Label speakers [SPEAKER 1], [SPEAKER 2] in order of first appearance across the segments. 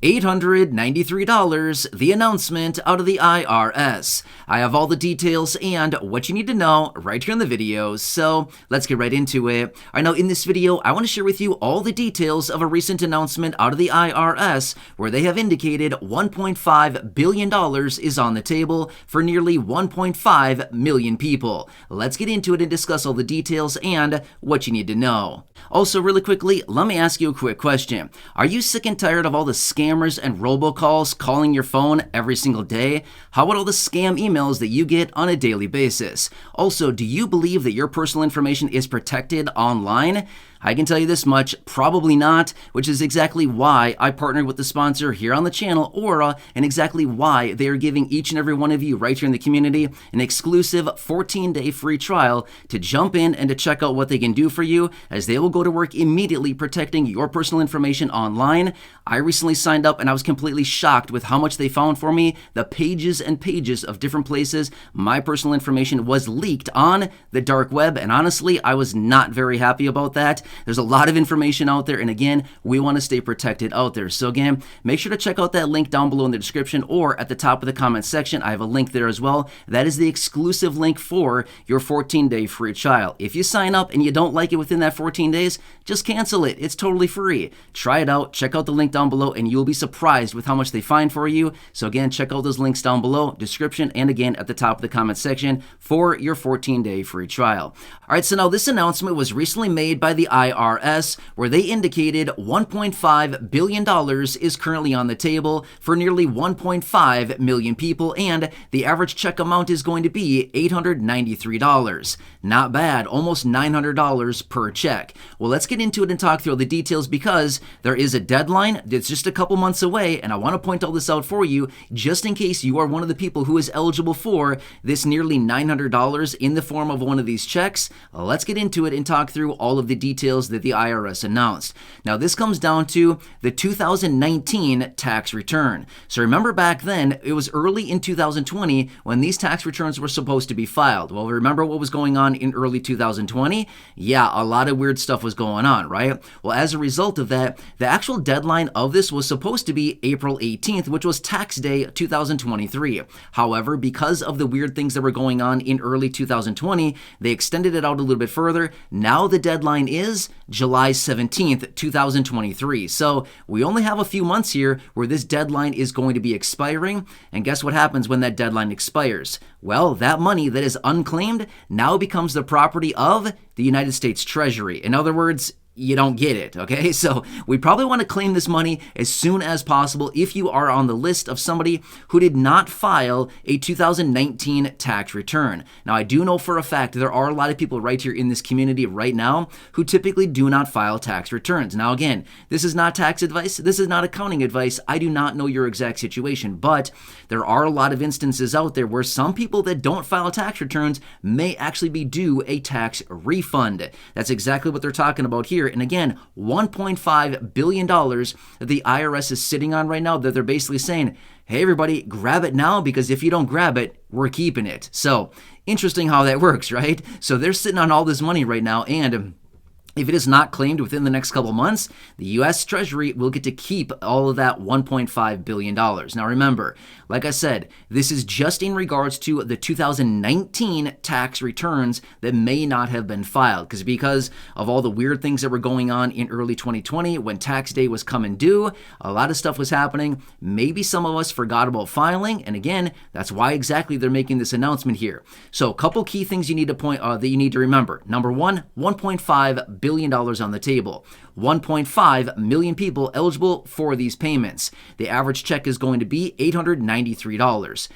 [SPEAKER 1] $893, the announcement out of the IRS. I have all the details and what you need to know right here in the video, so let's get right into it. All right, now in this video, I want to share with you all the details of a recent announcement out of the IRS where they have indicated $1.5 billion is on the table for nearly 1.5 million people. Let's get into it and discuss all the details and what you need to know. Also, really quickly, let me ask you a quick question. Are you sick and tired of all the scammers and robocalls calling your phone every single day? How about all the scam emails that you get on a daily basis? Also, do you believe that your personal information is protected online? I can tell you this much, probably not, which is exactly why I partnered with the sponsor here on the channel, Aura, and exactly why they are giving each and every one of you right here in the community an exclusive 14-day free trial to jump in and to check out what they can do for you, as they will go to work immediately protecting your personal information online. I recently signed up and I was completely shocked with how much they found for me. The pages and pages of different places my personal information was leaked on the dark web, and honestly, I was not very happy about that. There's a lot of information out there, and again, we want to stay protected out there. So again, make sure to check out that link down below in the description or at the top of the comment section. I have a link there as well. That is the exclusive link for your 14-day free trial. If you sign up and you don't like it within that 14 days, just cancel it. It's totally free. Try it out. Check out the link down below, and you'll be surprised with how much they find for you. So again, check out those links down below, description, and again at the top of the comment section for your 14-day free trial. All right, so now this announcement was recently made by the IRS, where they indicated $1.5 billion is currently on the table for nearly 1.5 million people, and the average check amount is going to be $893. Not bad, almost $900 per check. Well, let's get into it and talk through all the details because there is a deadline. It's just a couple months away, and I want to point all this out for you just in case you are one of the people who is eligible for this nearly $900 in the form of one of these checks. Let's get into it and talk through all of the details that the IRS announced. Now, this comes down to the 2019 tax return. So remember back then, it was early in 2020 when these tax returns were supposed to be filed. Well, remember what was going on in early 2020? Yeah, a lot of weird stuff was going on, right? Well, as a result of that, the actual deadline of this was supposed to be April 18th, which was tax day 2023. However, because of the weird things that were going on in early 2020, they extended it out a little bit further. Now the deadline is July 17th, 2023. So we only have a few months here where this deadline is going to be expiring. And guess what happens when that deadline expires? Well, that money that is unclaimed now becomes the property of the United States Treasury. In other words, you don't get it, okay? So we probably want to claim this money as soon as possible if you are on the list of somebody who did not file a 2019 tax return. Now, I do know for a fact there are a lot of people right here in this community right now who typically do not file tax returns. Now, again, this is not tax advice. This is not accounting advice. I do not know your exact situation, but there are a lot of instances out there where some people that don't file tax returns may actually be due a tax refund. That's exactly what they're talking about here. And again, $1.5 billion that the IRS is sitting on right now, that they're basically saying, hey, everybody, grab it now, because if you don't grab it, we're keeping it. So interesting how that works, right? So they're sitting on all this money right now, and if it is not claimed within the next couple months, the U.S. Treasury will get to keep all of that $1.5 billion. Now remember, like I said, this is just in regards to the 2019 tax returns that may not have been filed, because of all the weird things that were going on in early 2020 when tax day was coming due, a lot of stuff was happening. Maybe some of us forgot about filing, and again, that's why exactly they're making this announcement here. So a couple key things you need to that you need to remember. Number one, $1.5 billion on the table. 1.5 million people eligible for these payments. The average check is going to be $893.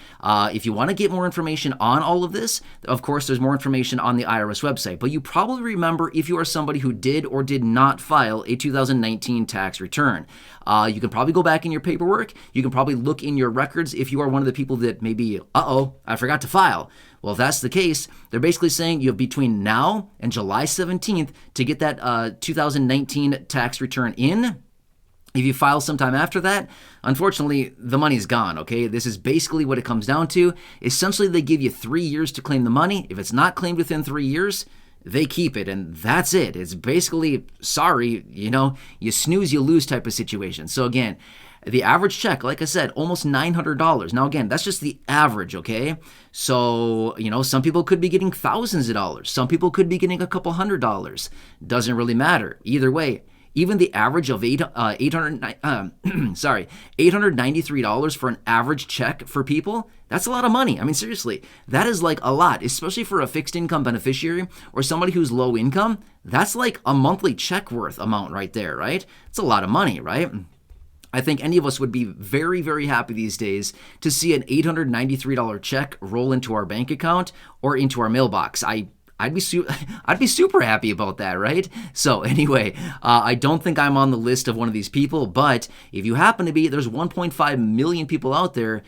[SPEAKER 1] If you want to get more information on all of this, of course, there's more information on the IRS website, but you probably remember if you are somebody who did or did not file a 2019 tax return. You can probably go back in your paperwork. You can probably look in your records if you are one of the people that maybe, I forgot to file. Well, if that's the case, they're basically saying you have between now and July 17th to get that 2019 tax return in. If you file sometime after that, unfortunately, the money's gone, okay? This is basically what it comes down to. Essentially, they give you 3 years to claim the money. If it's not claimed within 3 years, they keep it, and that's it. It's basically, sorry, you snooze, you lose type of situation. So again, The average check, like I said, almost $900. Now, again, that's just the average, okay? So, some people could be getting thousands of dollars. Some people could be getting a couple $100. Doesn't really matter. Either way, even the average of $893 for an average check for people, that's a lot of money. I mean, seriously, that is like a lot, especially for a fixed income beneficiary or somebody who's low income. That's like a monthly check worth amount right there, right? It's a lot of money, right? I think any of us would be very, very happy these days to see an $893 check roll into our bank account or into our mailbox. I'd be super happy about that, right? So anyway, I don't think I'm on the list of one of these people, but if you happen to be, there's 1.5 million people out there.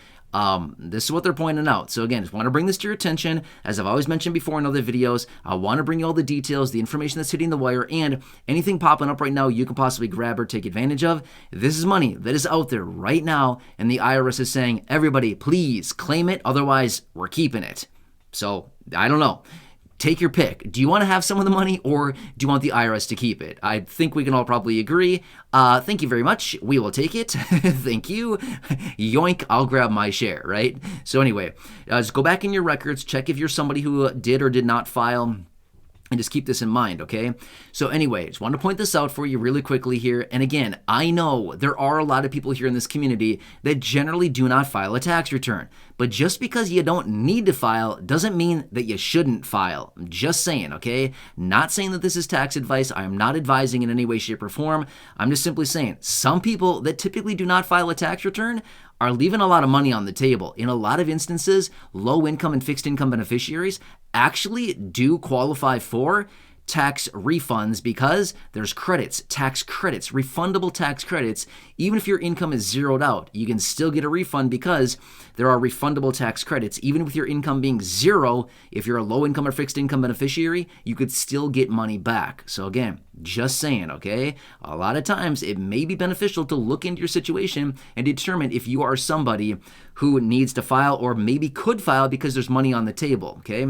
[SPEAKER 1] This is what they're pointing out. So again, just want to bring this to your attention. As I've always mentioned before in other videos, I want to bring you all the details, the information that's hitting the wire, and anything popping up right now you can possibly grab or take advantage of. This is money that is out there right now, and the IRS is saying, everybody, please claim it, otherwise we're keeping it. So I don't know. Take your pick. Do you want to have some of the money, or do you want the IRS to keep it? I think we can all probably agree. Thank you very much. We will take it. Thank you. Yoink, I'll grab my share, right? So anyway, just go back in your records, check if you're somebody who did or did not file, and just keep this in mind, okay? So anyway, just want to point this out for you really quickly here. And again, I know there are a lot of people here in this community that generally do not file a tax return. But just because you don't need to file doesn't mean that you shouldn't file. I'm just saying, okay? Not saying that this is tax advice. I am not advising in any way, shape, or form. I'm just simply saying some people that typically do not file a tax return are leaving a lot of money on the table. In a lot of instances, low income and fixed income beneficiaries actually do qualify for tax refunds because there's credits, tax credits, refundable tax credits. Even if your income is zeroed out, you can still get a refund because there are refundable tax credits. Even with your income being zero, if you're a low income or fixed income beneficiary, you could still get money back. So again, just saying, okay? A lot of times it may be beneficial to look into your situation and determine if you are somebody who needs to file or maybe could file because there's money on the table, okay?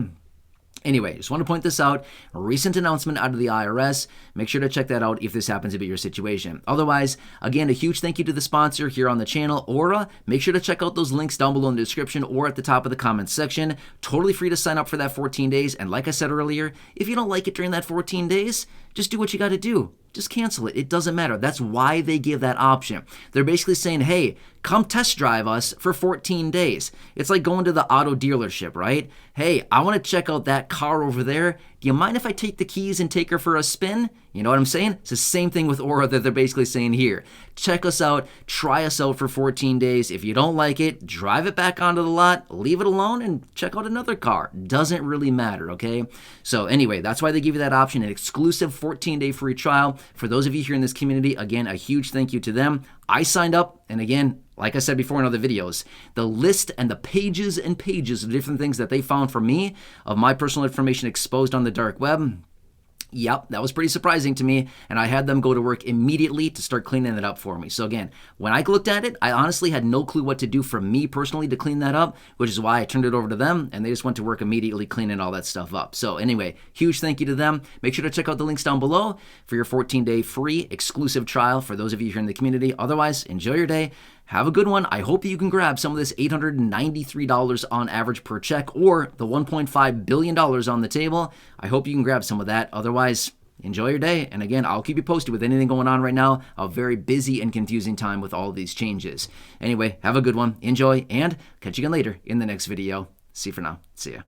[SPEAKER 1] Anyway, just want to point this out. A recent announcement out of the IRS. Make sure to check that out if this happens to be your situation. Otherwise, again, a huge thank you to the sponsor here on the channel, Aura. Make sure to check out those links down below in the description or at the top of the comments section. Totally free to sign up for that 14 days. And like I said earlier, if you don't like it during that 14 days, just do what you got to do. Just cancel it. It doesn't matter. That's why they give that option. They're basically saying, hey, come test drive us for 14 days. It's like going to the auto dealership, right? Hey, I want to check out that car over there. Do you mind if I take the keys and take her for a spin? You know what I'm saying? It's the same thing with Aura that they're basically saying here. Check us out, try us out for 14 days. If you don't like it, drive it back onto the lot, leave it alone, and check out another car. Doesn't really matter, okay? So anyway, that's why they give you that option, an exclusive 14-day free trial. For those of you here in this community, again, a huge thank you to them. I signed up, and again, like I said before in other videos, the list and the pages and pages of different things that they found for me of my personal information exposed on the dark web, yep, that was pretty surprising to me, and I had them go to work immediately to start cleaning it up for me. So again, when I looked at it, I honestly had no clue what to do for me personally to clean that up, which is why I turned it over to them, and they just went to work immediately cleaning all that stuff up. So anyway, huge thank you to them. Make sure to check out the links down below for your 14-day free exclusive trial for those of you here in the community. Otherwise, enjoy your day. Have a good one. I hope you can grab some of this $893 on average per check or the $1.5 billion on the table. I hope you can grab some of that. Otherwise, enjoy your day. And again, I'll keep you posted with anything going on right now. A very busy and confusing time with all of these changes. Anyway, have a good one. Enjoy, and catch you again later in the next video. See you for now. See ya.